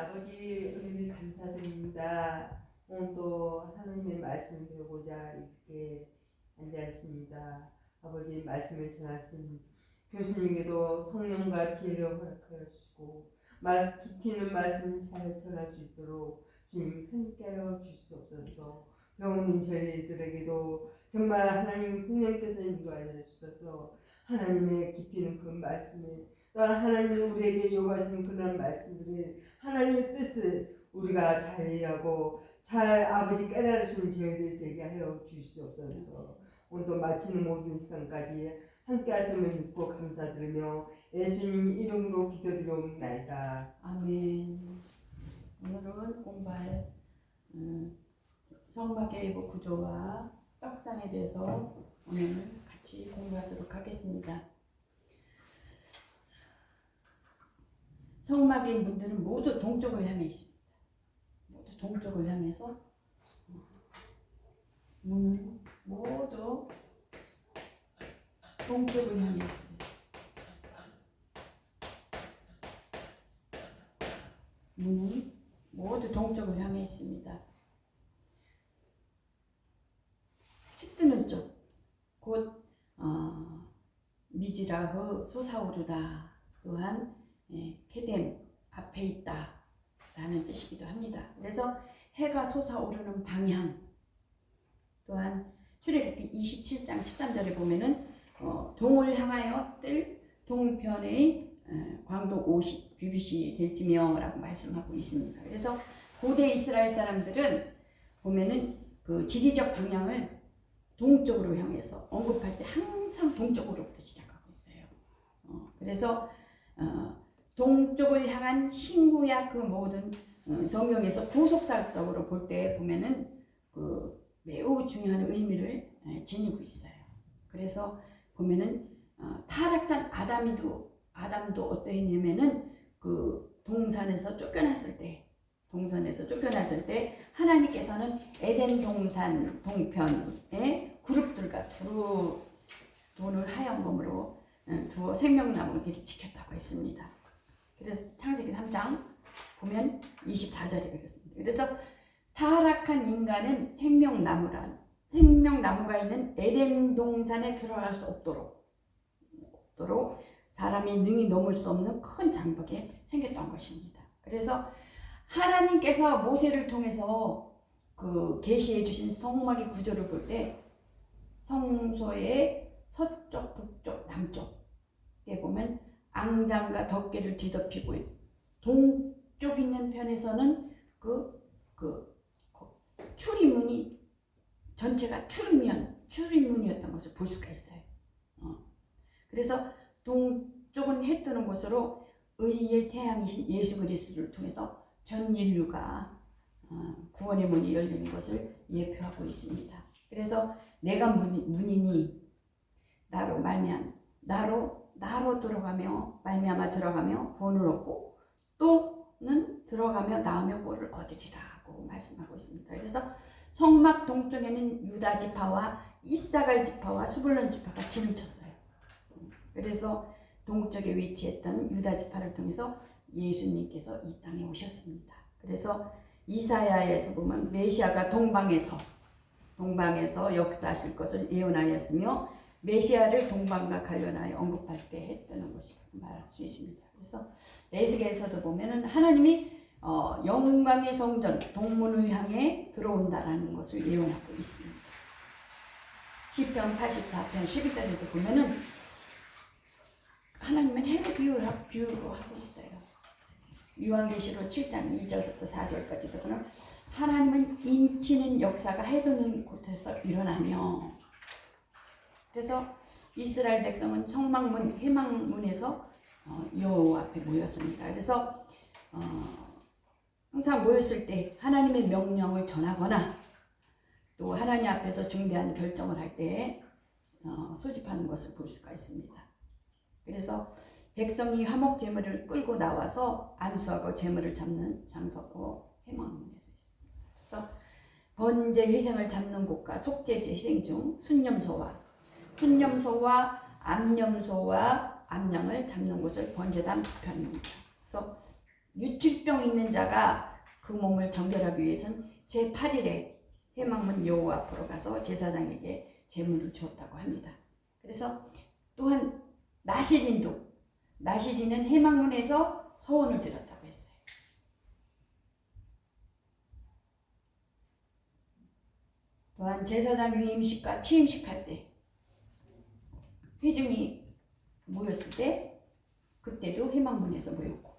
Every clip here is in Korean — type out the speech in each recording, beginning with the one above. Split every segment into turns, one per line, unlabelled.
아버지 은혜를 감사드립니다. 오늘도 하나님의 말씀을 배우고자 이렇게 앉아있습니다. 아버지 말씀을 전하신 교수님께도 성령과 지혜를 허락하여 주시고 깊이 있는 말씀 잘 전할 수 있도록 주님 함께하여 주시옵소서. 배우는 저희들에게도 정말 하나님 성령께서 인도하여 주셔서 하나님의 깊이 있는 그 말씀을 또한 하나님이 우리에게 요구하시는 그런 말씀들을 하나님의 뜻을 우리가 잘 이해하고 잘 아버지 깨달으시는 저희들 되게 하여 주시옵소서. 오늘도 마치는 모든 시간까지 함께 하심을 믿고 감사드리며 예수님 이름으로 기도드리옵나이다.
아멘. 오늘은 공부할 성막계의부 구조와 떡상에 대해서 오늘 같이 공부하도록 하겠습니다. 성막의 문들은 모두 동쪽을 향해 있습니다. 모두 동쪽을 향해서 문은 모두 동쪽을 향해 있습니다. 문은 모두 동쪽을 향해 있습니다. 해 뜨는 쪽, 곧 미지라흐 솟아오르다, 또한 케뎀 앞에 있다 라는 뜻이기도 합니다. 그래서 해가 솟아오르는 방향, 또한 출애굽기 27장 13절에 보면은 동을 향하여 뜰 동편의 광도 50 규빗이 될지며 라고 말씀하고 있습니다. 그래서 고대 이스라엘 사람들은 보면은 그 지리적 방향을 동쪽으로 향해서 언급할 때 항상 동쪽으로부터 시작하고 있어요. 그래서 동쪽을 향한 신구약 그 모든 성경에서 구속사적으로 볼 때 보면은 그 매우 중요한 의미를 지니고 있어요. 그래서 보면은 타락한 아담도 어떠했냐면은 그 동산에서 쫓겨났을 때 하나님께서는 에덴 동산 동편에 그룹들과 두루 돈을 하얀검으로 두어 생명나무 길을 지켰다고 했습니다. 그래서 창세기 3장 보면 24절에 그렇습니다. 그래서 타락한 인간은 생명나무가 있는 에덴 동산에 들어갈 수 없도록 사람이 능히 넘을 수 없는 큰 장벽이 생겼던 것입니다. 그래서 하나님께서 모세를 통해서 그 계시해 주신 성막의 구조를 볼 때 성소의 서쪽, 북쪽, 남쪽에 보면 앙장과 덮개를 뒤덮이고 동쪽 있는 편에서는 그 출입문이 전체가 출입문이었던 것을 볼 수가 있어요. 그래서 동쪽은 해 뜨는 곳으로 의의 태양이신 예수 그리스도를 통해서 전 인류가 구원의 문이 열리는 것을 예표하고 있습니다. 그래서 내가 문이니 나로 들어가며 구원을 얻고 또는 들어가며 나오며 꼴을 얻으리라고 말씀하고 있습니다. 그래서 성막 동쪽에는 유다 지파와 이사갈 지파와 스불론 지파가 진을 쳤어요. 그래서 동쪽에 위치했던 유다 지파를 통해서 예수님께서 이 땅에 오셨습니다. 그래서 이사야에서 보면 메시아가 동방에서 역사하실 것을 예언하였으며 메시아를 동방과 관련하여 언급할 때 했다는 것을 말할 수 있습니다. 그래서 에스겔서도 보면은 하나님이 영광의 성전 동문을 향해 들어온다라는 것을 예언하고 있습니다. 시편 84편 11절에도 보면은 하나님은 해로 비유로 하고 있어요. 요한계시록 7장 2절부터 4절까지도 보면 하나님은 인치는 역사가 해도는 곳에서 일어나며, 그래서 이스라엘 백성은 성막문 회막문에서 여호와 앞에 모였습니다. 그래서 항상 모였을 때 하나님의 명령을 전하거나 또 하나님 앞에서 중대한 결정을 할 때 소집하는 것을 볼 수가 있습니다. 그래서 백성이 화목 제물을 끌고 나와서 안수하고 제물을 잡는 장소고 회막문에서 있습니다. 그래서 번제 희생을 잡는 곳과 속죄제 희생 중 순념소와 암염소와 암양을 잡는 곳을 번제단 편입니다. 그래서 유출병 있는 자가 그 몸을 정결하기 위해서는 제8일에 회막문 여호와 앞으로 가서 제사장에게 제물을 주었다고 합니다. 그래서 또한 나시린은 회막문에서 서원을 드렸다고 했어요. 또한 제사장 위임식과 취임식 할 때 회중이 모였을 때 그때도 회막문에서 모였고,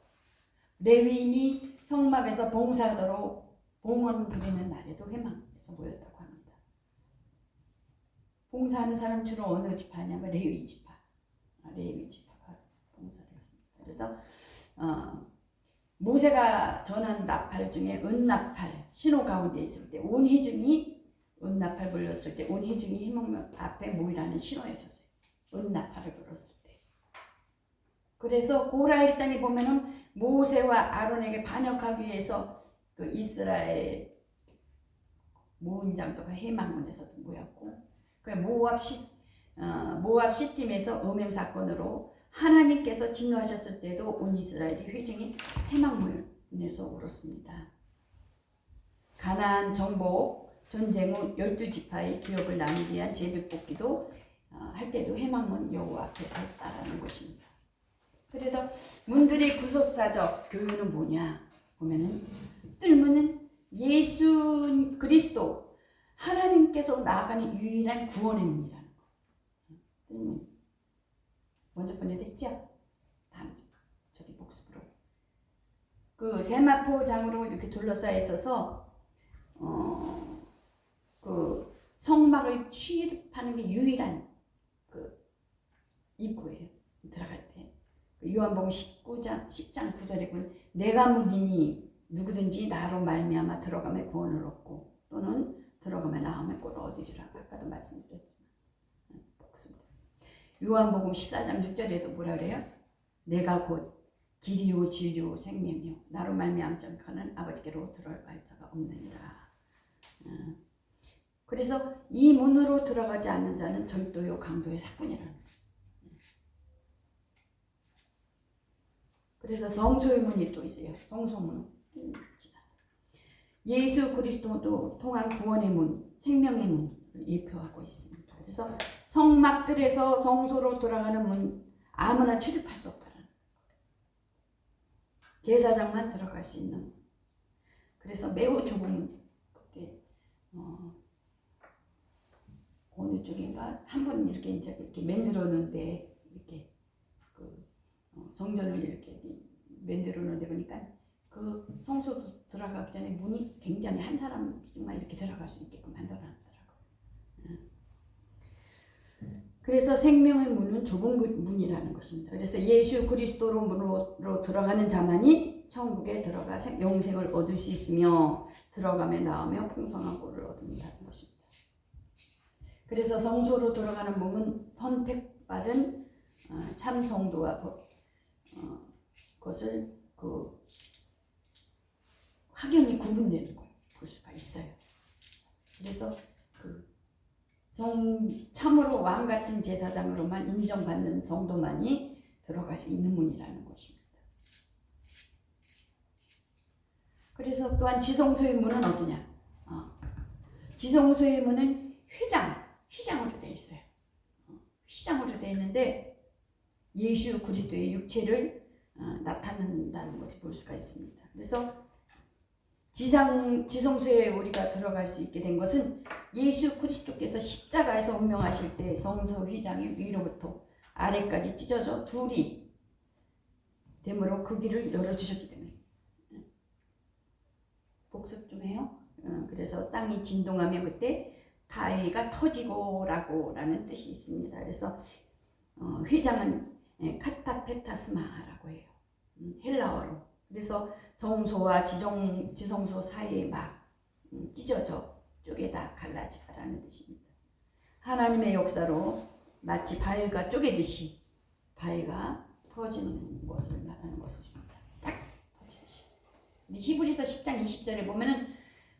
레위인이 성막에서 봉사하도록 봉헌 드리는 날에도 회막에서 모였다고 합니다. 봉사하는 사람 주로 어느 지파냐면 레위 지파가 봉사를 했습니다. 그래서 모세가 전한 나팔 중에 은나팔 신호 가운데 있을 때 온 회중이 은나팔 불렀을 때 온 회중이 회막 앞에 모이라는 신호였었어요. 은나팔을 불었을 때. 그래서 고라 일당에 보면은 모세와 아론에게 반역하기 위해서 그 이스라엘 모은 장소가 회막문에서도 모였고, 그 모압 시팀에서 음행 사건으로 하나님께서 진노하셨을 때도 온 이스라엘이 회중이 회막문에서 울었습니다. 가나안 정복 전쟁 후 12지파의 기업을 나누기 위한 제비뽑기도 할 때도 회막문 여호와 앞에서 했다라는 것입니다. 그래서 문들의 구속사적 교훈은 뭐냐 보면은, 뜰문은 예수 그리스도 하나님께서 나아가는 유일한 구원의 문이라는 거. 뜰문 먼저 번에도 했죠? 다음 저기 복습으로 그 세마포장으로 이렇게 둘러싸여 있어서 그 성막을 취입하는 게 유일한 그 입구예요. 들어갈 때. 요한복음 10장 9절에 보면 내가 문이니 누구든지 나로 말미암아 들어가면 구원을 얻고 또는 들어가면 나오면 꼴을 얻으리라. 아까도 말씀드렸지만 복습니다. 요한복음 14장 6절에도 뭐라 그래요? 내가 곧 길이요 진리요 생명이요 나로 말미암지 않고는 아버지께로 들어갈 자가 없느니라. 그래서 이 문으로 들어가지 않는 자는 절도요 강도의 사꾼이라는 거예요. 그래서 성소의 문이 또 있어요. 성소문은 예수 그리스도도 통한 구원의 문, 생명의 문을 예표하고 있습니다. 그래서 성막들에서 성소로 돌아가는 문 아무나 출입할 수 없다는 거예요. 제사장만 들어갈 수 있는 문. 그래서 매우 좁은 문. 그때 어느 쪽인가 한 번 이렇게 만들어 놓는데 이렇게 그 성전을 이렇게 만들어 놓는데 보니까 그 성소 들어가기 전에 문이 굉장히 한 사람만 이렇게 들어갈 수 있게끔 만들어 놨더라고요. 그래서 생명의 문은 좁은 문이라는 것입니다. 그래서 예수 그리스도로 문으로 들어가는 자만이 천국에 들어가 영생을 얻을 수 있으며 들어가며 나오며 풍성한 꼴을 얻는다는 것입니다. 그래서 성소로 들어가는 몸은 선택받은 참 성도와 그것을 확연히 구분되는 걸 볼 수가 있어요. 그래서 참으로 왕 같은 제사장으로만 인정받는 성도만이 들어갈 수 있는 문이라는 것입니다. 그래서 또한 지성소의 문은 어디냐? 지성소의 문은 휘장으로 되어 있어요. 휘장으로 되어 있는데 예수 그리스도의 육체를 나타낸다는 것을 볼 수가 있습니다. 그래서 지성소에 우리가 들어갈 수 있게 된 것은 예수 그리스도께서 십자가에서 운명하실 때 성소 휘장이 위로부터 아래까지 찢어져 둘이 되므로 그 길을 열어주셨기 때문에. 복습 좀 해요. 그래서 땅이 진동하며 그때 바위가 터지고 라는 뜻이 있습니다. 그래서 휘장은 카타페타스마라고 해요. 헬라어로. 그래서 성소와 지성소 사이에 막 찢어져 쪼개다 갈라지다라는 뜻입니다. 하나님의 역사로 마치 바위가 쪼개듯이 바위가 터지는 것을 말하는 것입니다. 딱 터지듯이. 히브리서 10장 20절에 보면은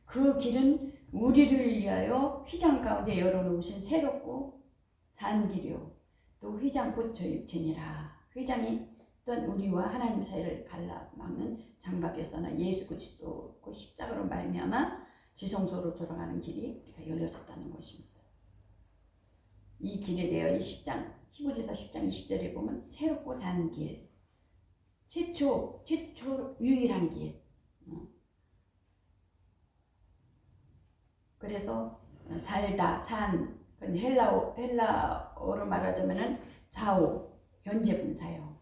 그 길은 우리를 위하여 휘장 가운데 열어놓으신 새롭고 산 길이요 또 휘장 곧 저희 육체니라. 휘장이 또한 우리와 하나님 사이를 갈라막는 장막에서나 예수 그리스도 그 십자가로 말미암아 지성소로 돌아가는 길이 우리가 열려졌다는 것입니다. 이 길에 대하여 이 10장 히브리서 10장 20절에 보면 새롭고 산 길, 최초 유일한 길. 그래서 살다 산 헬라어로 말하자면은 좌우 현재 분사요.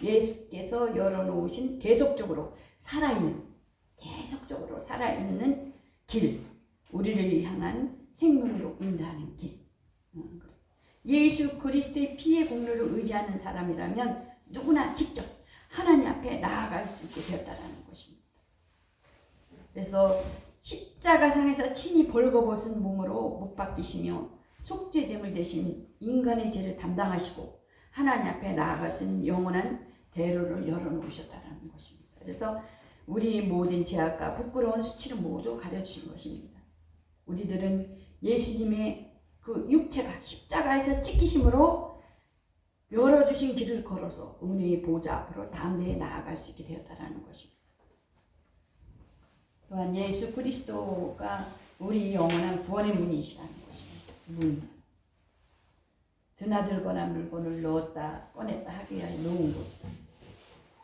예수께서 열어놓으신 계속적으로 살아있는 길, 우리를 향한 생명으로 인도하는 길. 예수 그리스도의 피의 공로를 의지하는 사람이라면 누구나 직접 하나님 앞에 나아갈 수 있게 되었다는 것입니다. 그래서 십자가상에서 친히 벌거벗은 몸으로 못 박히시며 속죄제물 대신 인간의 죄를 담당하시고 하나님 앞에 나아갈 수 있는 영원한 대로를 열어놓으셨다는 것입니다. 그래서 우리 모든 죄악과 부끄러운 수치를 모두 가려주신 것입니다. 우리들은 예수님의 그 육체가 십자가에서 찢기심으로 열어주신 길을 걸어서 은혜의 보좌 앞으로 담대히 나아갈 수 있게 되었다는 것입니다. 또한 예수 그리스도가 우리 영원한 구원의 문이시라는 것입니다. 문. 드나들거나 물건을 넣었다 꺼냈다 하기 위하여 놓은 곳.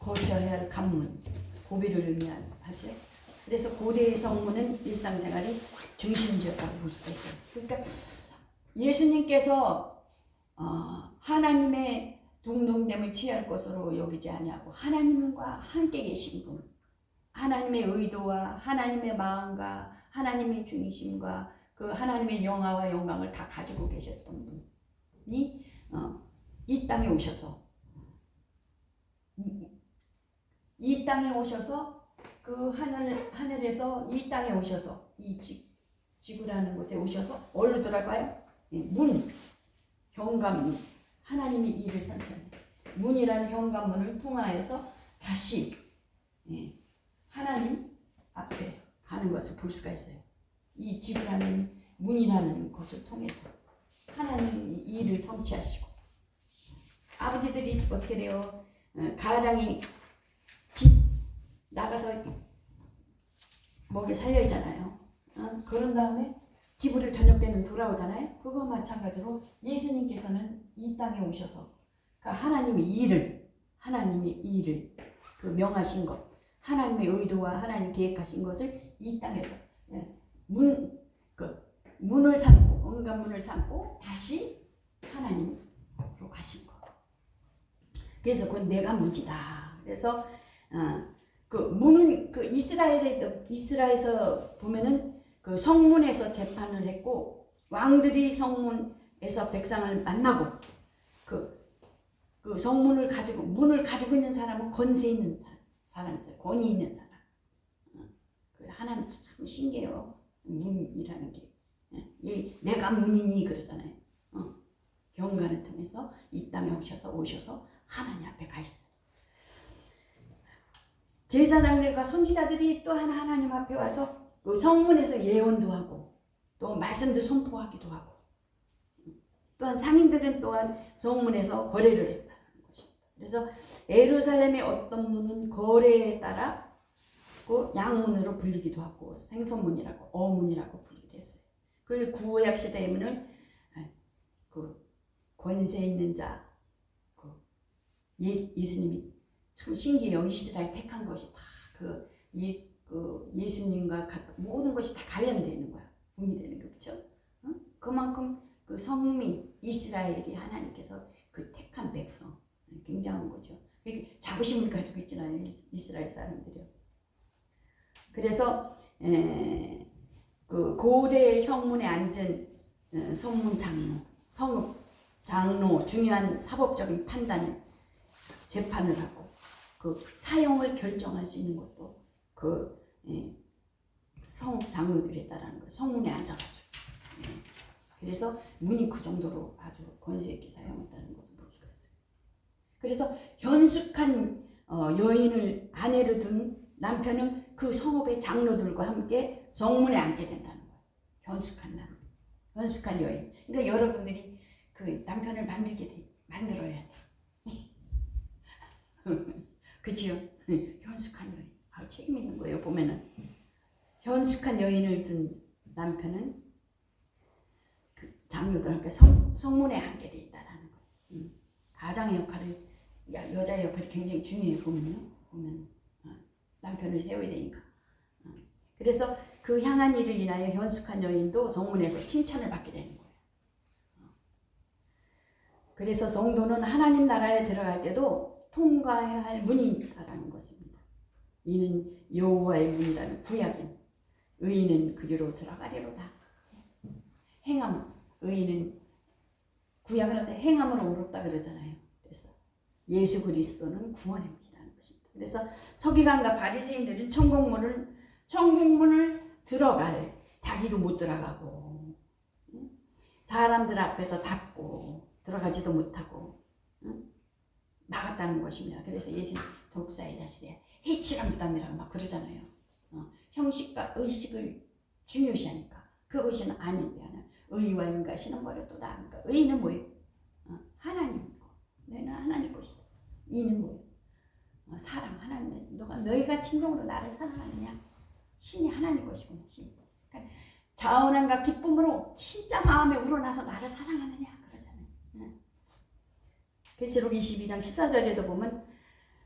거쳐야 할 관문. 고비를 의미하죠. 그래서 고대의 성문은 일상생활이 중심지였다고 볼 수가 있어요. 그러니까 예수님께서 하나님의 동등됨을 취할 것으로 여기지 아니하고 하나님과 함께 계신 분, 하나님의 의도와 하나님의 마음과 하나님의 중심과 그 하나님의 영화와 영광을 다 가지고 계셨던 분이 이 땅에 오셔서 그 하늘에서 이 땅에 오셔서 이 지구라는 곳에 오셔서 어디로 들어가요? 문, 현관문, 하나님이 일을 선천해요. 문이라는 현관문을 통하여서 다시 하나님 앞에 가는 것을 볼 수가 있어요. 이 지구라는 문이라는 것을 통해서 하나님이 일을 성취하시고 아버지들이 어떻게 돼요? 가장이 집 나가서 먹여 살려야잖아요. 그런 다음에 집으로 저녁 때는 돌아오잖아요. 그거 마찬가지로 예수님께서는 이 땅에 오셔서 하나님의 일을 그 명하신 것, 하나님의 의도와 하나님 계획하신 것을 이 땅에서 문을 삼고 온갖 문을 삼고 다시 하나님으로 가신 것. 그래서 그건 내가 문이다. 그래서 그 문은 그 이스라엘에서 보면은 그 성문에서 재판을 했고 왕들이 성문에서 백성을 만나고 그 성문을 가지고 문을 가지고 있는 사람은 권세 있는 사람이었어요. 권위 있는 사람. 하나님 참 신기해요. 문이라는 게 내가 문이니 그러잖아요. 경관을 통해서 이 땅에 오셔서 하나님 앞에 가시다. 제사장들과 선지자들이 또한 하나님 앞에 와서 그 성문에서 예언도 하고 또 말씀도 선포하기도 하고 또한 상인들은 또한 성문에서 거래를 했다는 것입니다. 그래서 예루살렘의 어떤 문은 거래에 따라 그 양문으로 불리기도 하고 생선문이라고 어문이라고 불리기도 했어요. 그 구약 시대의 문은 그 권세 있는 자, 예수님이 참 신기해요. 이스라엘 택한 것이 다 예수님과 모든 것이 다 관련되어 있는 거야. 분이되는 거 그렇죠? 그만큼 그 성민 이스라엘이 하나님께서 그 택한 백성 굉장한 거죠. 자부심을 가지고 있잖아요. 이스라엘 사람들이요. 그래서 그 고대 성문에 앉은 성문 장로, 성읍 장로 중요한 사법적인 판단을 재판을 하고 그 사형을 결정할 수 있는 것도 그 성 장로들이다라는 거예요. 성문에 앉아가지고. 그래서 문이 그 정도로 아주 권세 있게 사용했다는 것을 볼 수가 있어요. 그래서 현숙한 여인을 아내로 둔 남편은 그 성읍의 장로들과 함께 성문에 앉게 된다는 거예요. 현숙한 여인. 그러니까 여러분들이 그 남편을 만들어야 돼. 그치요? 현숙한 여인. 책임 있는 거예요. 보면은 현숙한 여인을 둔 남편은 그 장로들한테 성문에 앉게 돼 있다라는 거. 가장의 역할을 여자의 역할이 굉장히 중요해요. 보면 남편을 세워야 되니까. 그래서 그 향한 일을 인하여 현숙한 여인도 성문에서 칭찬을 받게 되는 거예요. 그래서 성도는 하나님 나라에 들어갈 때도 통과해야 할 문이 있다라는 것입니다. 이는 여호와의 문이라는 구약인 의인은 그리로 들어가리로다. 행함, 의인은 구약은 어때? 행함으로 의롭다 그러잖아요. 그래서 예수 그리스도는 구원의 문이라는 것입니다. 그래서 서기관과 바리새인들은 천국문을 들어갈 자기도 못 들어가고 사람들 앞에서 닫고 들어가지도 못하고 나갔다는 것입니다. 그래서 예수 독사의 자식이 해치란 부담이라고 막 그러잖아요. 형식과 의식을 중요시하니까 그 의식은 아닌데 하나 의와 인과시는 버려도다. 그러니까 의는 뭐예요? 하나님 거. 너희는 하나님 것이다. 이는 뭐예요? 사랑 하나님. 너희가 진정으로 나를 사랑하느냐? 신이 하나님 것이구나. 신. 그러니까 자원함과 기쁨으로 진짜 마음에 우러나서 나를 사랑하느냐 그러잖아요. 계시록 22장 14절에도 보면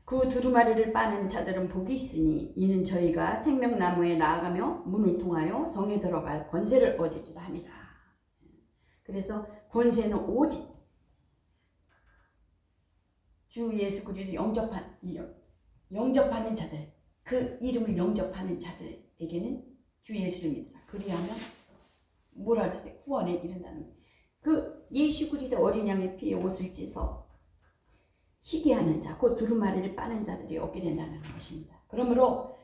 그 두루마리를 빠는 자들은 복이 있으니 이는 저희가 생명나무에 나아가며 문을 통하여 성에 들어갈 권세를 얻으리라 함이라. 그래서 권세는 오직 주 예수 그리스도 영접하는 자들, 그 이름을 영접하는 자들에게는 주 예수를 믿으라. 그리하면 뭐라 그랬어요? 구원에 이른다는 그 예수 그리스도 어린 양의 피에 옷을 찢어 희귀하는 자, 그 두루마리를 빠는 자들이 얻게 된다는 것입니다. 그러므로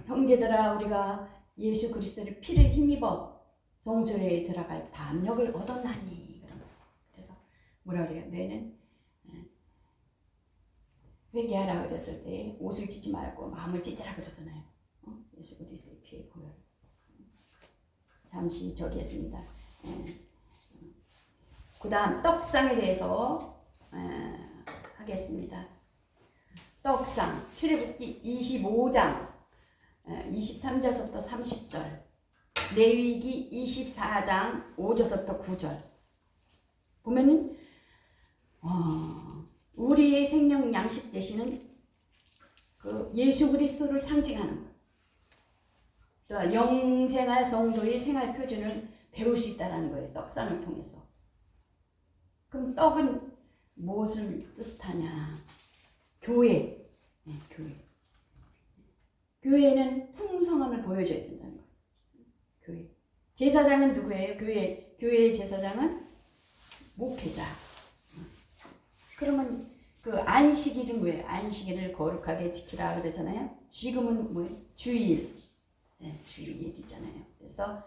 형제들아 우리가 예수 그리스도의 피를 힘입어 성소에 들어갈 담력을 얻었나니. 그래서 뭐라 그래요? 너희는 회개하라 그랬을 때 옷을 찢지 말고 마음을 찢으라 그러잖아요. 예수 그리스도의 피에 보여. 잠시 저기 했습니다. 그 다음 떡상에 대해서 하겠습니다. 떡상 출애굽기 25장 23절부터 30절, 레위기 24장 5절부터 9절 보면은 우리의 생명 양식 되시는 그 예수 그리스도를 상징하는 것. 영생할 성도의 생활 표준을 배울 수 있다는 거예요. 떡상을 통해서. 그럼 떡은 무엇을 뜻하냐? 교회. 네, 교회. 교회는 풍성함을 보여줘야 된다는 거예요. 교회. 제사장은 누구예요? 교회의 제사장은 목회자. 그러면 그 안식일은 뭐예요? 안식일을 거룩하게 지키라 그러잖아요. 지금은 뭐예요? 주일. 네, 주일이잖아요. 그래서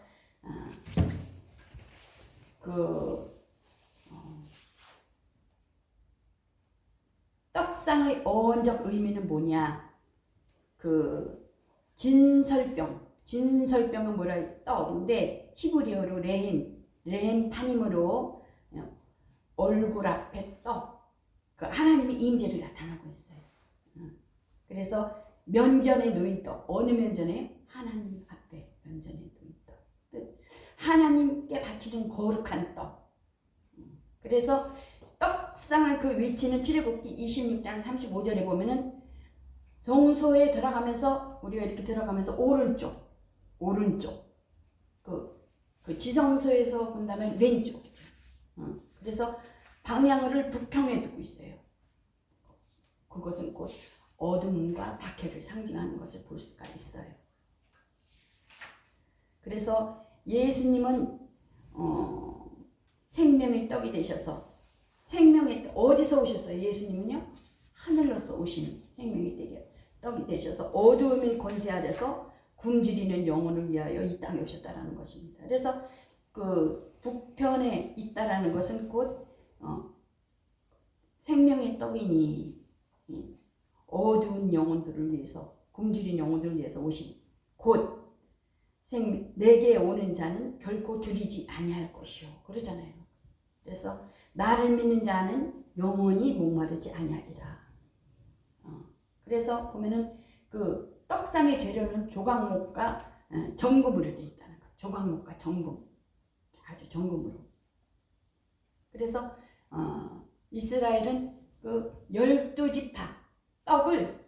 떡상의 어원적 의미는 뭐냐? 그 진설병은 뭐라? 떡인데 히브리어로 레헴 파님으로 얼굴 앞에 떡. 그 하나님의 임재를 나타나고 있어요. 그래서 면전에 놓인 떡. 어느 면전에? 하나님 앞에 면전에 놓인 떡. 하나님께 바치는 거룩한 떡. 그래서 떡상의 그 위치는 출애굽기 26장 35절에 보면은 성소에 들어가면서 우리가 이렇게 들어가면서 오른쪽 그 지성소에서 본다면 왼쪽이죠. 그래서 방향을 북평에 두고 있어요. 그것은 곧 어둠과 박해를 상징하는 것을 볼 수가 있어요. 그래서 예수님은 생명의 떡이 되셔서 어디서 오셨어요? 예수님은요? 하늘로서 오신 생명의 떡이 되셔서 어두움의 권세 아래서 굶주리는 영혼을 위하여 이 땅에 오셨다라는 것입니다. 그래서 그 북편에 있다라는 것은 곧 생명의 떡이니 어두운 영혼들을 위해서 굶주린 영혼들을 위해서 오신 곧 내게 오는 자는 결코 줄이지 아니할 것이요 그러잖아요. 그래서 나를 믿는 자는 영원히 목마르지 아니하리라. 그래서 보면은 그 떡상의 재료는 조각목과 정금으로 되어 있다는 거. 조각목과 정금, 아주 정금으로. 그래서 이스라엘은 그 12지파 떡을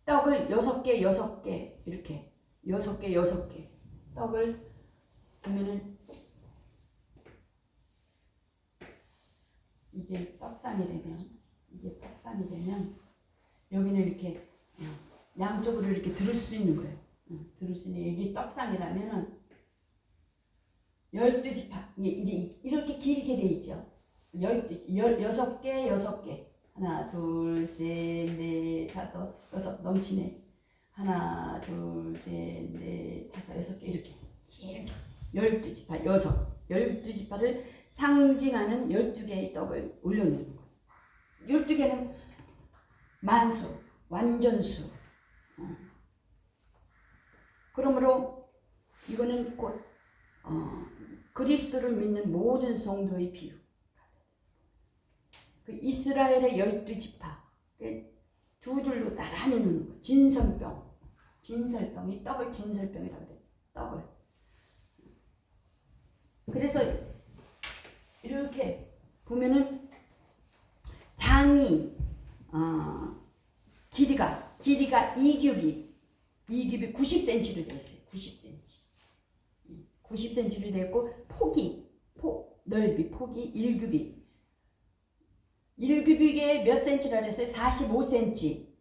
6개 이렇게 6개 떡을 보면은 이게 떡상이 되면 여기는 이렇게 양쪽으로 이렇게 들을 수 있는 거예요. 들을 수 있는 이게 떡상이라면은 12지파 이제 이렇게 길게 돼 있죠. 6개 하나 둘셋넷 다섯 여섯 넘치네. 하나 둘셋넷 다섯 6개 이렇게 길게 12지파 12지파를 상징하는 12개의 떡을 올려놓는 거예요. 12개는 만수, 완전수. 그러므로 이거는 곧 그리스도를 믿는 모든 성도의 비유. 그 이스라엘의 12지파 두 줄로 나란히 놓는 거. 진설병, 이 떡을 진설병이라고 그래요. 떡을. 그래서 이렇게 보면은 장이 길이가 2규빗 90cm로 되어 있어요. 90cm로 되어 있고 넓이 폭이 1규빗. 1규빗에 몇 cm라 그랬어요? 45cm.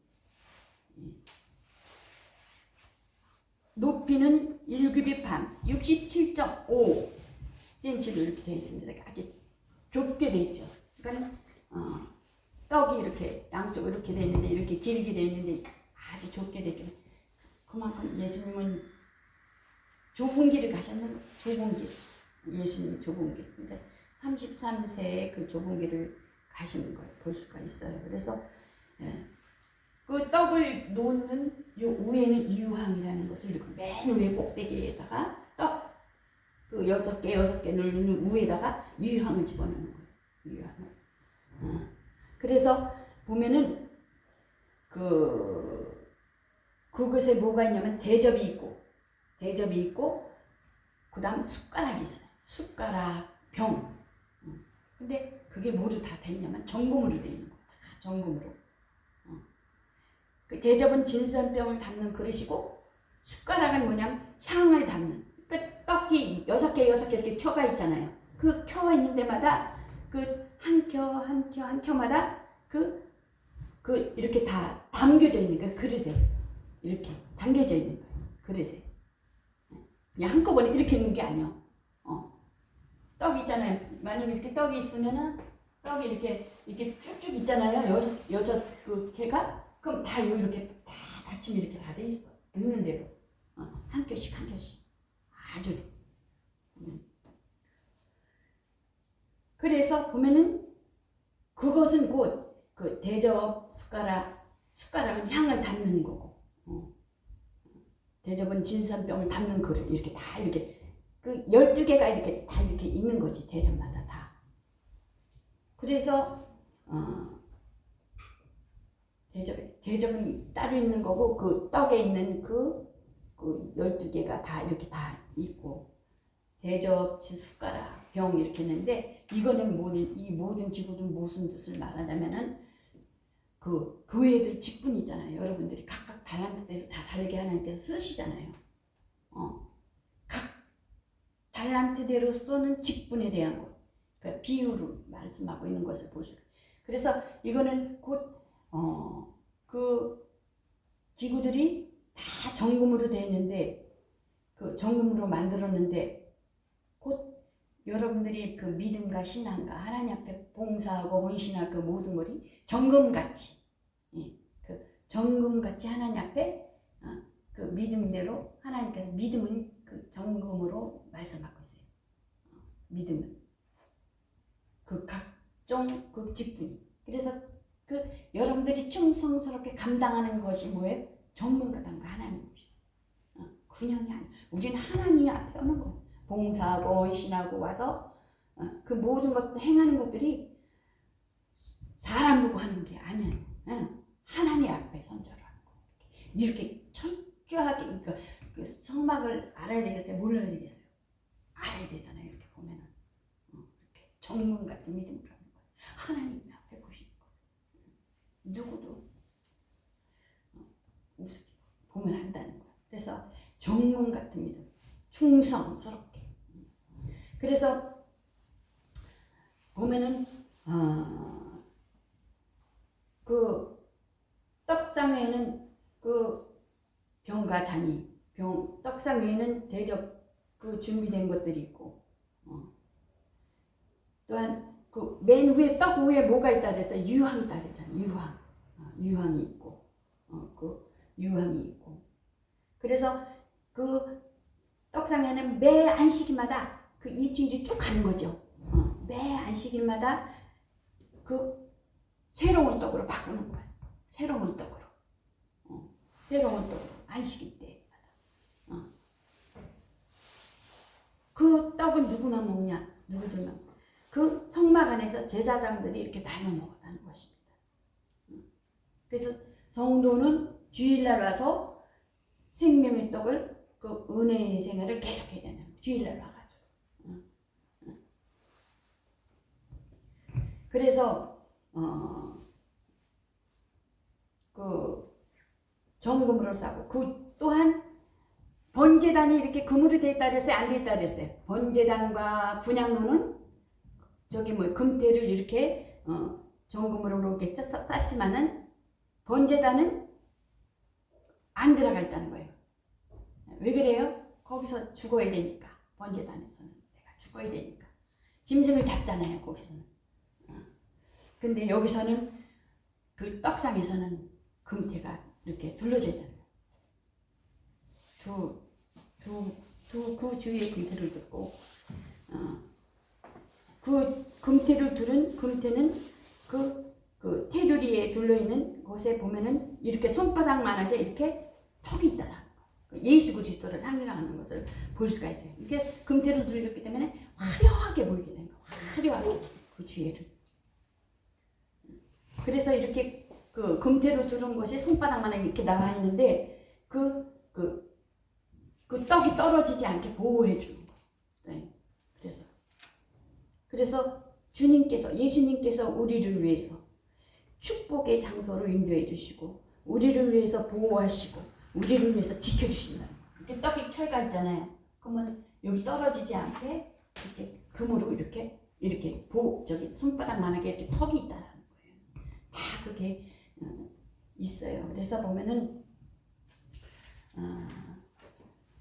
높이는 1규빗 반, 67.5cm로 이렇게 되어 있습니다. 아주 좁게 되어 있죠. 그러니까 떡이 이렇게 양쪽으로 이렇게 되어 있는데 이렇게 길게 되어 있는데 아주 좁게 되어 있고 그만큼 예수님은 좁은 길을 가셨는 거예요. 좁은 길. 예수님 좁은 길. 그러니까 33세에 그 좁은 길을 가시는 걸 볼 수가 있어요. 그래서 그 떡을 놓는 요 위에는 유황이라는 것을 이렇게 맨 위에 꼭대기에다가 떡 그 6개 놓는 위에다가 유황을 집어넣는 거예요. 유황을. 그래서 보면은 그것에 뭐가 있냐면 대접이 있고 그다음 숟가락이 있어요. 숟가락, 병. 근데 그게 모두 다 됐냐면 정금으로 돼 있는 거예요. 정금으로. 그 대접은 진선병을 담는 그릇이고 숟가락은 뭐냐면 향을 담는. 그 떡이 6개 이렇게 켜가 있잖아요. 그 켜가 있는 데마다 그 한 켜마다 그 이렇게 다 담겨져 있는 거예요. 그릇에 이렇게 담겨져 있는 거예요. 그릇에 그냥 한꺼번에 이렇게 있는 게 아니야. 떡 있잖아요. 만약에 이렇게 떡이 있으면은 떡이 이렇게 쭉쭉 있잖아요. 여섯 그 개가 그럼 다 이렇게 다 받침이 이렇게 다 돼 있어. 있는 대로 한 켜씩 아주. 그래서 보면은 그것은 곧 그 대접 숟가락은 향을 담는 거고, 대접은 진선병을 담는 그릇 이렇게 다 이렇게 그 12개가 이렇게 다 이렇게 있는 거지 대접마다 다. 그래서 대접은 따로 있는 거고 그 떡에 있는 그 12개가 다 이렇게 다 있고 대접, 숟가락, 병 이렇게 있는데 이거는 이 모든 기구는 무슨 뜻을 말하냐면은 그 교회들 직분 있잖아요. 여러분들이 각각 달란트대로 다 다르게 하나님께서 쓰시잖아요. 각 달란트대로 쏘는 직분에 대한 것, 그러니까 비유로 말씀하고 있는 것을 볼 수. 그래서 이거는 곧 그 기구들이 다 정금으로 되어 있는데 그 정금으로 만들었는데 곧 여러분들이 그 믿음과 신앙과 하나님 앞에 봉사하고 헌신하고 그 모든 것이 정금같이, 그 정금같이 하나님 앞에 그 믿음대로 하나님께서 믿음을 그 정금으로 말씀하고 있어요. 믿음은 그 각종 그 직분이. 그래서 그 여러분들이 충성스럽게 감당하는 것이 뭐예요? 정금 같은 거 하나님 것이. 그냥이 아니야. 우리는 하나님 앞에 오는 거예요. 봉사하고 헌신하고 와서 그 모든 것 행하는 것들이 사람 보고 하는 게 아니에요. 하나님 앞에 선절을 하는 거예요. 이렇게 철저하게, 그러니까 그 성막을 알아야 되겠어요? 몰라야 되겠어요? 알아야 되잖아요. 이렇게 보면은 이렇게 정문 같은 믿음을 하는 거예요. 하나님 앞에 보시는 거예요. 누구도 우습게 보면 안다는 거예요. 그래서 정문 같은 믿음, 충성스럽게. 그래서 보면은 그 떡상 위에는 그 병과 잔이, 떡상 위에는 대접 그 준비된 것들이 있고, 또한 그 맨 위에 떡 위에 뭐가 있다 그랬어요? 유황이 있다 그랬잖아요. 유황이 있고, 그 유황이 있고. 그래서 그 떡상에는 매 안식일마다 그 일주일이 쭉 가는 거죠. 매 안식일마다 그 새로운 떡으로 바꾸는 거예요. 새로운 떡으로. 새로운 떡으로. 안식일 때마다. 그 떡은 누구만 먹냐? 누구들만. 그 성막 안에서 제사장들이 이렇게 나눠 먹었다는 것입니다. 그래서 성도는 주일날 와서 생명의 떡을, 그 은혜의 생활을 계속해야 되는 거예요. 주일날 와가지고. 그래서 그 정금으로 싸고, 그 또한 번제단이 이렇게 금으로 돼 있다 그랬어요? 안 돼 있다 그랬어요? 번제단과 분향로는 저기 뭐 금태를 이렇게 정금으로 이렇게 쌌지만은 번제단은 안 들어가 있다는 거예요. 왜 그래요? 거기서 죽어야 되니까. 번제단에서는 내가 죽어야 되니까. 짐승을 잡잖아요. 거기서는. 근데 여기서는 그 떡상에서는 금태가 이렇게 둘러져 있다는 거예요. 그 주위에 금태를 두고, 그 금태를 두른 금태는 그 테두리에 둘러있는 곳에 보면은 이렇게 손바닥만하게 이렇게 턱이 있다는 거예요. 예수 그리스도를 상징하는 것을 볼 수가 있어요. 이렇게 금태를 둘렸기 때문에 화려하게 보이게 된 거예요. 화려하게 그 주위를. 그래서 이렇게 그 금태로 두른 것이 손바닥만하게 이렇게 나와 있는데 그 떡이 떨어지지 않게 보호해 주는 거예요. 네. 그래서 예수님께서 우리를 위해서 축복의 장소로 인도해 주시고, 우리를 위해서 보호하시고, 우리를 위해서 지켜주신다. 이렇게 떡이 켜가 있잖아요. 그러면 여기 떨어지지 않게 이렇게 금으로 이렇게 저기 손바닥만하게 이렇게 턱이 있다는 거예요. 다 그게 있어요. 그래서 보면은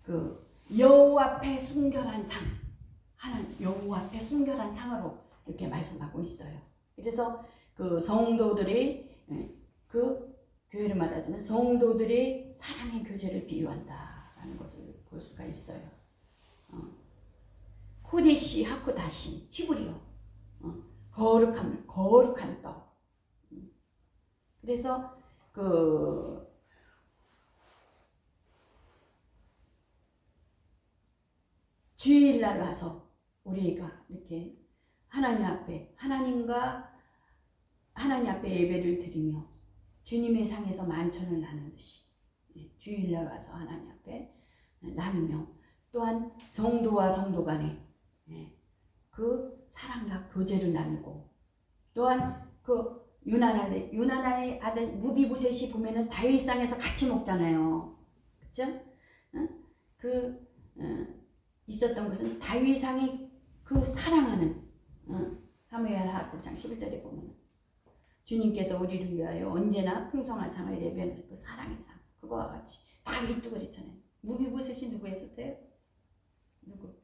그 여호와 앞에 순결한 상, 여호와 앞에 순결한 상으로 이렇게 말씀하고 있어요. 그래서 그 성도들이, 그 교회를 말하자면 성도들이 사랑의 교제를 비유한다라는 것을 볼 수가 있어요. 코데시 하코다신 히브리어, 거룩한 떡. 그래서 그 주일날 와서 우리가 이렇게 하나님 앞에 예배를 드리며 주님의 상에서 만천을 나누듯이 주일날 와서 하나님 앞에 나누며, 또한 성도와 성도 간에 그 사랑과 교제를 나누고, 또한 그 유나나의 아들 무비보셋이 보면은 다윗상에서 같이 먹잖아요. 그렇죠? 있었던 것은 다윗상이 그 사랑하는, 사무엘하 9장 11절에 보면 주님께서 우리를 위하여 언제나 풍성한 상을 내변할 그 사랑의 상, 그거와 같이 다윗도 그랬잖아요. 무비보셋이 누구 했었어요? 누구?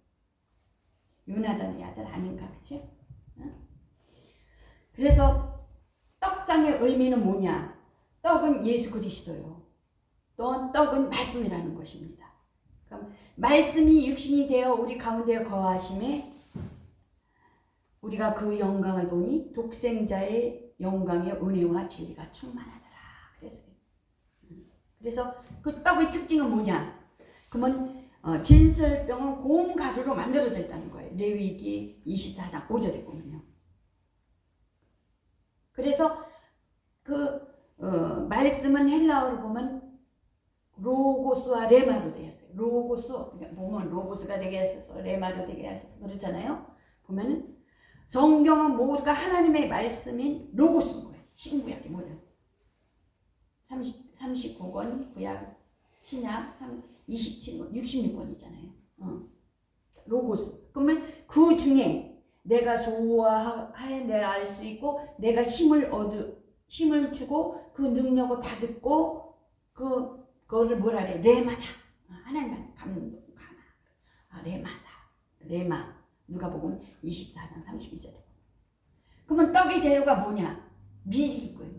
요나단의 아들 아닌가, 그치? 그래서 떡상의 의미는 뭐냐? 떡은 예수 그리스도요. 또한 떡은 말씀이라는 것입니다. 그럼 말씀이 육신이 되어 우리 가운데 거하심에 우리가 그 영광을 보니 독생자의 영광의 은혜와 진리가 충만하더라 그랬어요. 그래서 그 떡의 특징은 뭐냐? 그러면 진설병은 고운 가루로 만들어져 있다는 거예요. 레위기 24장 5절에 보면요. 그래서 그 말씀은 헬라어로 보면 로고스와 레마로 되어 있어요. 로고스 보면 로고스가 되게 했어서 레마로 되게 했어서 그렇잖아요. 보면은 성경은 모두가 하나님의 말씀인 로고스인 거예요. 신구약이 모두 39권 구약 신약 27권 66권이잖아요. 로고스. 그러면 그 중에 내가 좋아해 내가 알 수 있고 내가 힘을 주고 그 능력을 받고 그거를 뭐라 그래? 레마다. 하나님만 레마. 누가복음 24장 32절에. 그러면 떡의 재료가 뭐냐? 밀일 거예요.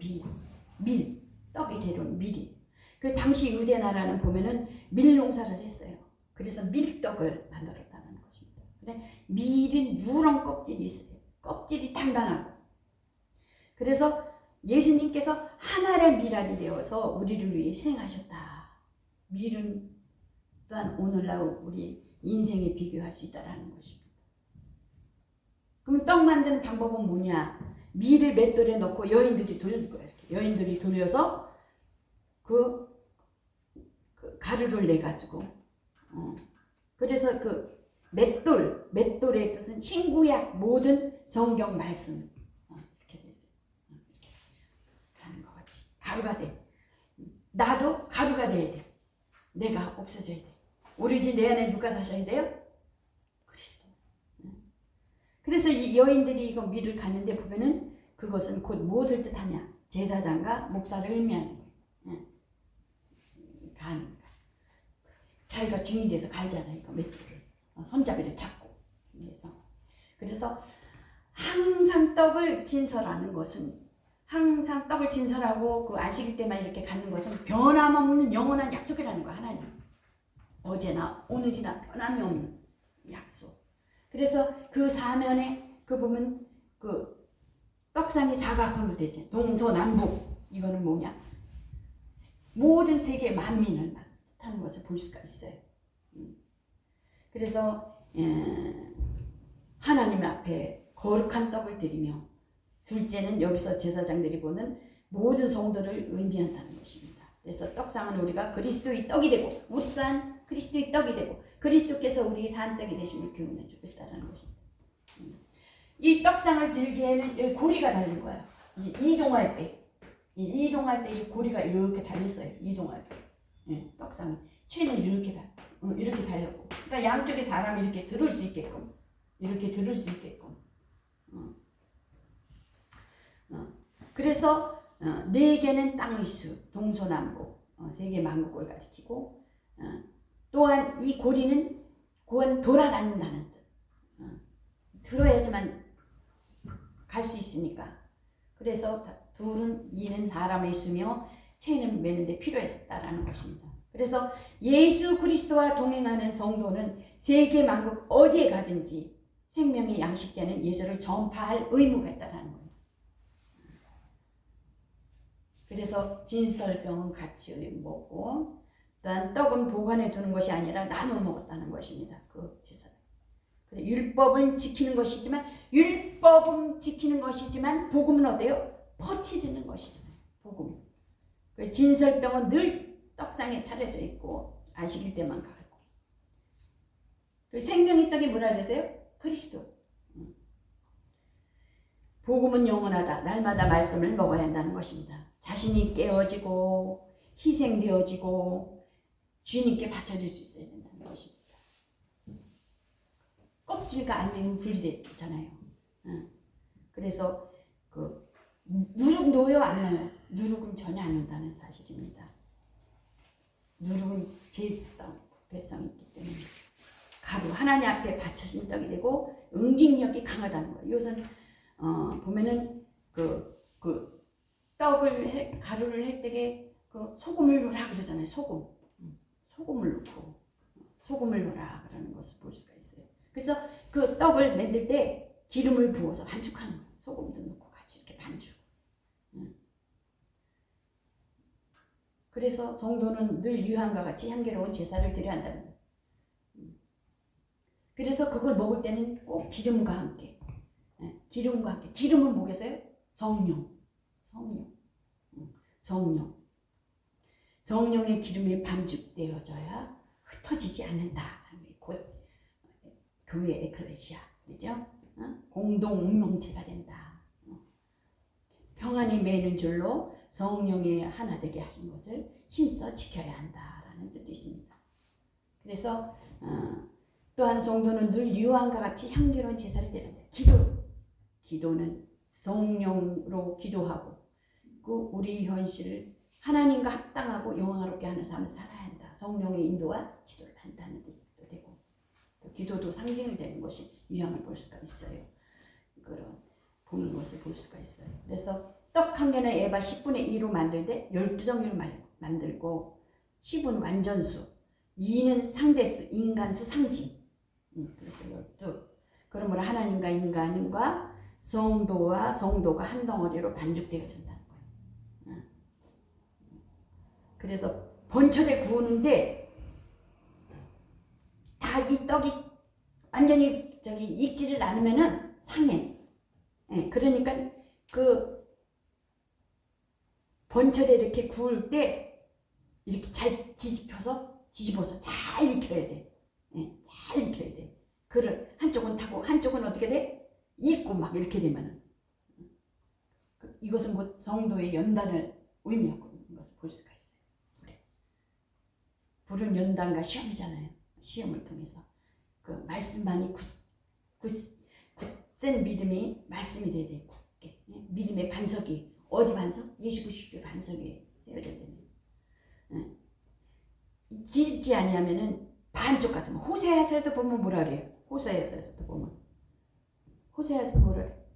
밀. 떡의 재료는 밀이. 그 당시 유대 나라는 보면은 밀 농사를 했어요. 그래서 밀떡을 만들었다는 것입니다. 그래 밀은 누런 껍질이 있어요. 껍질이 단단하고. 그래서 예수님께서 하나의 밀알이 되어서 우리를 위해 희생하셨다. 밀은 또한 오늘날 우리 인생에 비교할 수 있다라는 것입니다. 그럼 떡 만드는 방법은 뭐냐? 밀을 맷돌에 넣고 여인들이 돌릴 거예요. 이렇게. 여인들이 돌려서 그 가루를 내 가지고 그래서 그 맷돌의 뜻은 신구약 모든 성경 말씀 이렇게 돼 있어요. 이렇게 가는 것 같이 가루가 돼. 나도 가루가 돼야 돼. 내가 없어져야 돼. 오로지 내 안에 누가 사셔야 돼요? 그리스도. 그래서 이 여인들이 이거 밀을 가는데 보면은 그것은 곧 무엇을 뜻하냐? 제사장과 목사를 의미하는 거예요. 가는 거야. 자기가 주인이 돼서 갈잖아요. 이거 맷돌을 손잡이를 잡고 그래서 항상 떡을 진설하는 것은 항상 떡을 진설하고 그 안식일 때만 이렇게 갖는 것은 변함없는 영원한 약속이라는 거야. 하나님 어제나 오늘이나 변함이 없는 약속. 그래서 그 사면에 그 보면 그 떡상이 사각형으로 되죠. 동서남북. 이거는 뭐냐? 모든 세계 만민을 뜻하는 것을 볼 수가 있어요. 그래서 하나님 앞에 거룩한 떡을 드리며 둘째는 여기서 제사장들이 보는 모든 성도를 의미한다는 것입니다. 그래서 떡상은 우리가 그리스도의 떡이 되고 우리 또한 그리스도의 떡이 되고 그리스도께서 우리 산 떡이 되심을 교훈해 주고 있다는 것입니다. 이 떡상을 들기에는 여기 고리가 달린 거예요. 이제 이동할 때 이 고리가 이렇게 달렸어요. 이동할 때 떡상이 채는 이렇게 달렸고 그러니까 양쪽에 사람이 이렇게 들을 수 있게끔 그래서 네 개는 땅의 수 동서남북 세계 만국을 가리키고 또한 이 고리는 돌아다닌다는 뜻. 들어야지만 갈 수 있으니까. 그래서 둘은 이는 사람의 수며 채는 매는데 필요했다라는 것입니다. 그래서 예수 그리스도와 동행하는 성도는 세계 만국 어디에 가든지 생명의 양식되는 예수를 전파할 의무가 있다라는 거예요. 그래서 진설병은 같이 먹고 또한 떡은 보관해 두는 것이 아니라 나눠 먹었다는 것입니다. 그 제사. 율법은 지키는 것이지만 복음은 어때요? 퍼뜨리는 것이잖아요. 복음. 그 진설병은 늘 떡상에 차려져 있고 안식일 때만 가고. 그 생명의 떡이 뭐라 그랬어요? 그리스도. 복음은 영원하다. 날마다 말씀을 먹어야 한다는 것입니다. 자신이 깨어지고 희생되어지고 주님께 바쳐질 수 있어야 된다는 것입니다. 껍질과 알맹이는 분리되잖아요. 그래서 그 누룩 넣어요, 안 넣어요? 누룩은 전혀 안 넣는다는 사실입니다. 누룩은 제성, 부패성이 있기 때문에 가루 하나님 앞에 바쳐진 떡이 되고 응징력이 강하다는 거예요. 이것은 보면은 그 떡을 가루를 할 때에 그 소금을 넣으라 그러잖아요. 소금을 넣으라 그러는 것을 볼 수가 있어요. 그래서 그 떡을 만들 때 기름을 부어서 반죽하는 거예요. 소금도 넣고 같이 이렇게 반죽. 그래서 성도는 늘 유향과 같이 향기로운 제사를 드려야 한다는 거예요. 그래서 그걸 먹을 때는 꼭 기름과 함께. 기름은 뭐겠어요? 성령. 성령. 성령의 기름이 반죽되어져야 흩어지지 않는다. 곧 교회 에클레시아, 그죠? 공동 운명체가 된다. 평안이 매는 줄로 성령이 하나 되게 하신 것을 힘써 지켜야 한다라는 뜻도 있습니다. 그래서 또한 성도는 늘 유황과 같이 향기로운 제사를 드린다. 기도는 성령으로 기도하고 그 우리 현실을 하나님과 합당하고 영광스럽게 하는 삶을 살아야 한다. 성령의 인도와 지도를 한다는 뜻도 되고, 또 기도도 상징이 되는 것이 유형을 볼 수가 있어요. 그런 보는 것을 볼 수가 있어요. 그래서 떡 한 개는 에바 10분의 2로 만들되 12덩이로 만들고 10은 완전수, 2는 상대수, 인간수 상징. 그래서 12. 그러므로 하나님과 인간과 성도와 성도가 한 덩어리로 반죽되어진다는 거예요. 그래서 번철에 구우는데 다 이 떡이 완전히 익지를 않으면은 상해. 그러니까 그 번철에 이렇게 구울 때 이렇게 잘 뒤집어서 잘 익혀야 돼. 잘 익혀야 돼. 그를 한쪽은 타고 한쪽은 어떻게 돼? 익고 막 이렇게 되면은 이것은 곧 성도의 연단을 의미하고 있는 것을 볼 수가 있어요. 불은 연단과 시험이잖아요. 시험을 통해서 그 말씀만이 굳센 믿음이 말씀이 돼야 돼. 굳게 믿음의 반석이 어디 반석? 예수 그리스도의 반석이 되어야 되는. 짓지 아니하면은 반쪽 같으면 호세아서도 보면 뭐라 그래요? 호세아서도 보면 뭐라 그래?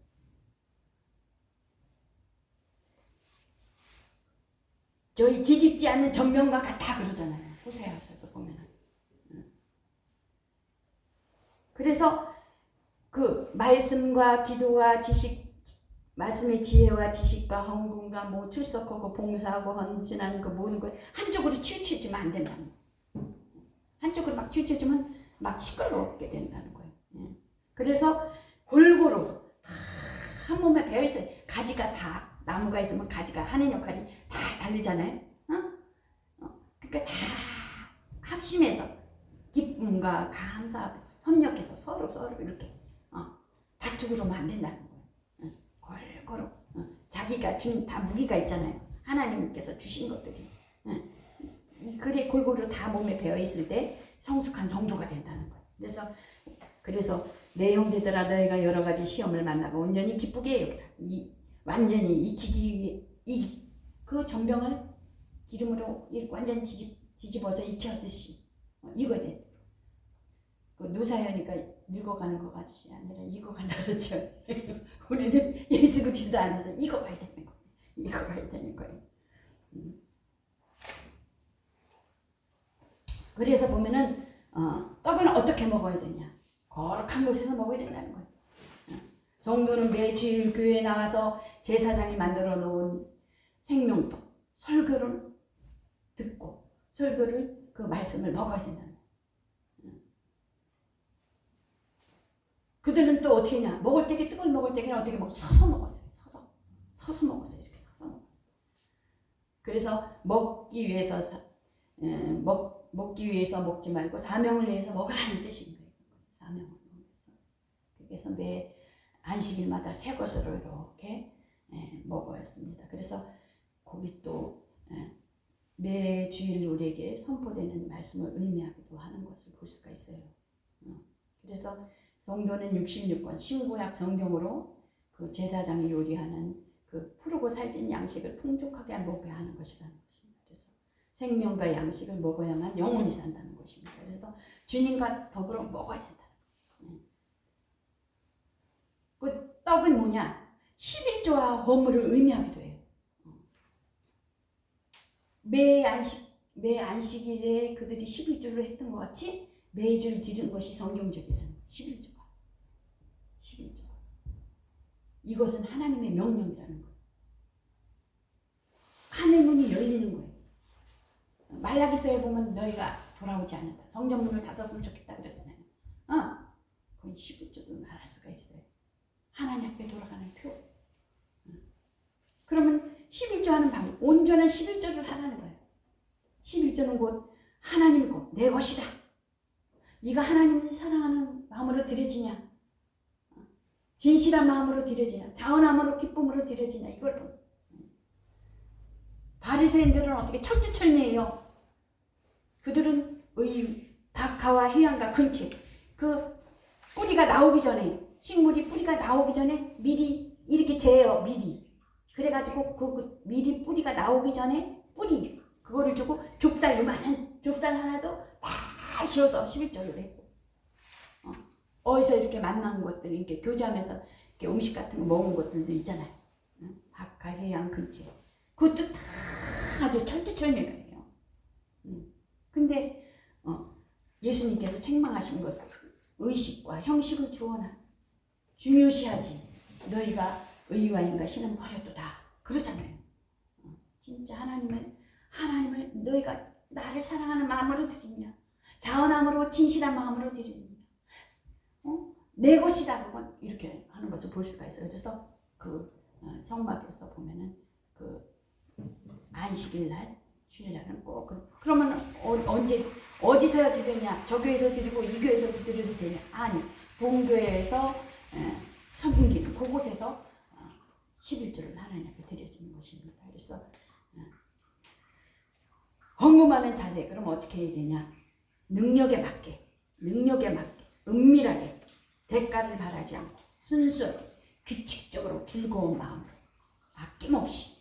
저희 뒤집지 않는 전면과 같다 그러잖아요. 호세아서도 보면은. 그래서 그 말씀과 기도와 지식, 말씀의 지혜와 지식과 헌금과 뭐 출석하고 봉사하고 헌신하는 그 모든 걸 한쪽으로 치우치지면 안 된다는 거예요. 한쪽으로 막 치우치지면 막 시끄럽게 된다는 거예요. 그래서 골고루 다 한 몸에 배어 있어요. 가지가 다 나무가 있으면 가지가 하는 역할이 다 다르잖아요. 그러니까 다 합심해서 기쁨과 감사, 협력해서 서로 이렇게 다투고 면 안 된다는 거예요. 골고루 자기가 준 다 무기가 있잖아요. 하나님께서 주신 것들이. 그래 골고루 다 몸에 배어 있을 때 성숙한 성도가 된다는 거예요. 그래서 내 형제들아 너희가 여러 가지 시험을 만나고 온전히 기쁘게 여기라. 완전히 익히기 위해 그 전병을 기름으로 완전히 뒤집어서 익혀듯이 익어야 돼. 그 누사여니까 늙어가는 것 같이 아니라 익어간다 그렇죠. 우리는 예수 그리스도 안에서 익어가야 되는 거예요. 익어가야 되는 거예요. 그래서 보면은 떡은 어떻게 먹어야 되냐? 거룩한 곳에서 먹어야 된다는 거예요. 성도는 매 주일 교회에 나가서 제사장이 만들어 놓은 생명떡, 설교를 듣고 그 말씀을 먹어야 된다는 거예요. 그들은 또 어떻게 했냐? 먹을 때게 떡을 먹을 때는 어떻게 서서 먹었어요. 서서 먹었어요. 이렇게 서서 먹었어요. 그래서 먹기 위해서 먹지 말고 사명을 위해서 먹으라는 뜻인 거예요. 사명을 위해서. 그래서 매 안식일마다 새 것으로 이렇게 먹어였습니다. 그래서 거기 또 매 주일 우리에게 선포되는 말씀을 의미하기도 하는 것을 볼 수가 있어요. 그래서 성도는 66권 신구약 성경으로 그 제사장이 요리하는 그 푸르고 살찐 양식을 풍족하게 먹어야 하는 것이라는 것입니다. 그래서 생명과 양식을 먹어야만 영원히 산다는 것입니다. 그래서 주님과 더불어 먹어야 된다. 그 떡은 뭐냐? 11조와 허물을 의미하기도 해요. 매 안식일에 그들이 11조를 했던 것 같이 매주를 드리는 것이 성경적이라는 거예요. 11조가. 이것은 하나님의 명령이라는 거예요. 하늘 문이 열리는 거예요. 말라기서에 보면 너희가 돌아오지 않는다. 성전문을 닫았으면 좋겠다 그랬잖아요. 그건 11조도 말할 수가 있어요. 하나님 앞에 돌아가는 표. 그러면 11조 하는 방법, 온전한 11조를 하라는 거예요. 11조는 곧 하나님 내 것이다. 네가 하나님을 사랑하는 마음으로 드려지냐, 진실한 마음으로 드려지냐, 자원함으로 기쁨으로 드려지냐, 이걸로. 바리새인들은 어떻게 철두철미해요. 그들은 박하와 해안과 근처, 그 뿌리가 나오기 전에, 식물이 뿌리가 나오기 전에 미리 이렇게 재요. 미리. 그래가지고 그 미리 뿌리가 나오기 전에 뿌리 그거를 주고 좁쌀, 요만한 좁쌀 하나도 다 씌워서 11조를 했고, 어디서 이렇게 만난 것들, 이렇게 교제하면서 이렇게 음식 같은 거 먹은 것들도 있잖아요. 박하, 해양, 근처. 그것도 다 아주 철두철미해요. 근데 예수님께서 책망하신 것, 의식과 형식을 주어나 중요시하지 너희가 의와 인과 신은 버려도다, 그러잖아요. 진짜 하나님을 너희가 나를 사랑하는 마음으로 드리냐, 자원함으로 진실한 마음으로 드리냐, 내 것이다, 그건 이렇게 하는 것을 볼 수가 있어요. 그래서 그 성막에서 보면은 그 안식일 날, 주일날은 꼭 그러면 언제 어디서야 드리냐? 저 교회에서 드리고 이 교회에서 드려도 되냐? 아니, 본교회에서 섬기는 그곳에서 11조를 하나님 앞에 드려지는 것입니다. 그래서 헌금하는 자세, 그럼 어떻게 해야 되냐? 능력에 맞게, 은밀하게, 대가를 바라지 않고 순수하게, 규칙적으로 즐거운 마음으로, 아낌없이.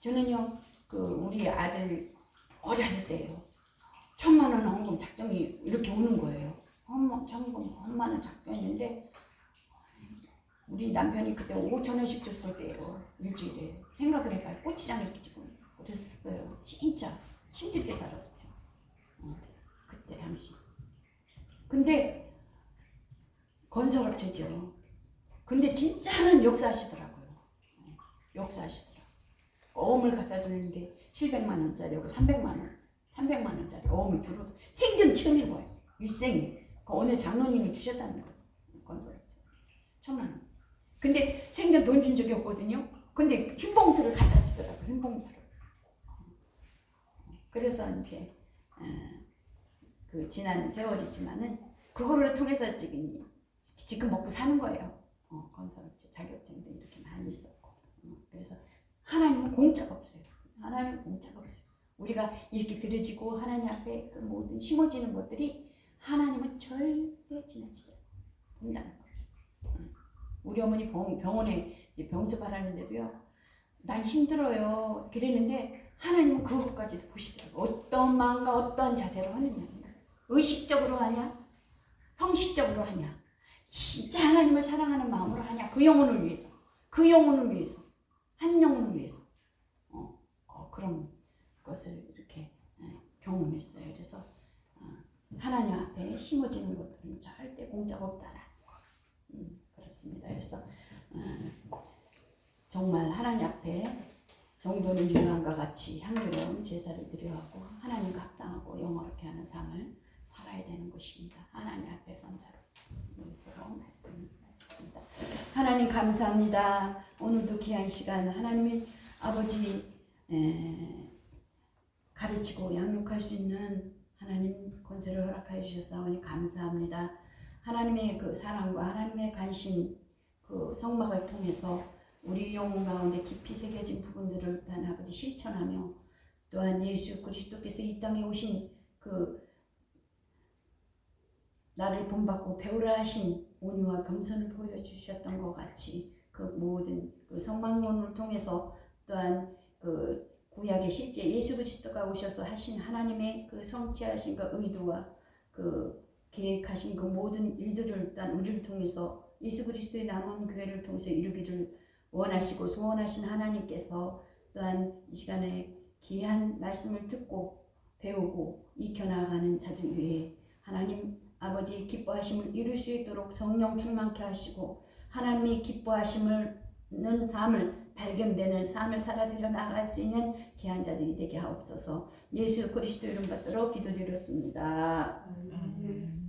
저는요, 우리 아들 어렸을 때요, 1,000,000원 헌금 작정이 이렇게 오는 거예요. 천만 원 작정인데 우리 남편이 그때 5,000원씩 줬을 때예요. 일주일에. 생각을 해봐요. 고추장 이렇게 지금 그랬어요. 진짜 힘들게 살았어요. 그때 당시. 근데 건설업체죠. 근데 진짜 하나님 역사하시더라고요. 역사하시더라고요. 어음을 갖다 주는데 700만 원짜리하고 300만 원짜리 어음이 들어 생전 처음인 거예요. 일생이. 어느 장로님이 주셨다는 거예요. 건설업체. 1,000,000원. 근데 생전 돈 준 적이 없거든요. 근데 흰봉투를 갖다 주더라고요. 흰봉투를. 그래서 이제 그 지난 세월이지만은 그거를 통해서 지금 먹고 사는 거예요. 건설업체 자격증도 이렇게 많이 있었고. 그래서 하나님은 공짜가 없어요. 하나님은 공짜가 없어요. 우리가 이렇게 드려지고 하나님 앞에 그 모든 심어지는 것들이 하나님은 절대 지나치지 않는다는 거예요. 우리 어머니 병원에 병수 바라는데도요, 난 힘들어요 그랬는데 하나님은 그것까지도 보시더라고요. 어떤 마음과 어떤 자세로 하느냐, 의식적으로 하냐, 형식적으로 하냐, 진짜 하나님을 사랑하는 마음으로 하냐, 그 영혼을 위해서, 한 영혼을 위해서 그런 것을 이렇게 경험했어요. 그래서 하나님 앞에 심어지는 것들은 절대 공짜가 없다라는 거. 그렇습니다. 그래서 정말 하나님 앞에 성도는 유명한과 같이 향기로운 제사를 드려하고 하나님과 합당하고 영화롭게 하는 삶을 살아야 되는 것입니다. 하나님 앞에 선자로 여기서 말씀입니다. 하나님 감사합니다. 오늘도 귀한 시간 하나님의 아버지 가르치고 양육할 수 있는 하나님 권세를 허락하여 주셨사오니 감사합니다. 하나님의 그 사랑과 하나님의 관심, 그 성막을 통해서 우리 영혼 가운데 깊이 새겨진 부분들을 또한 아버지 실천하며, 또한 예수 그리스도께서 이 땅에 오신 그 나를 본받고 배우라 하신 온유와 겸손을 보여주셨던 것 같이 그 모든 그 성막론을 통해서 또한 그 구약의 실제 예수 그리스도가 오셔서 하신 하나님의 그 성취하신 그 의도와 그 계획하신 그 모든 일들을 또한 우리를 통해서 예수 그리스도의 남은 교회를 통해서 이루기를 원하시고 소원하신 하나님께서 또한 이 시간에 귀한 말씀을 듣고 배우고 익혀나가는 자들 위해 하나님 아버지 기뻐하심을 이룰 수 있도록 성령 충만케 하시고 하나님이 기뻐하심을 삶을 발견되는 삶을 살아들여 나갈 수 있는 귀한 자들이 되게 하옵소서. 예수 그리스도 이름 받들어 기도드렸습니다.
아멘.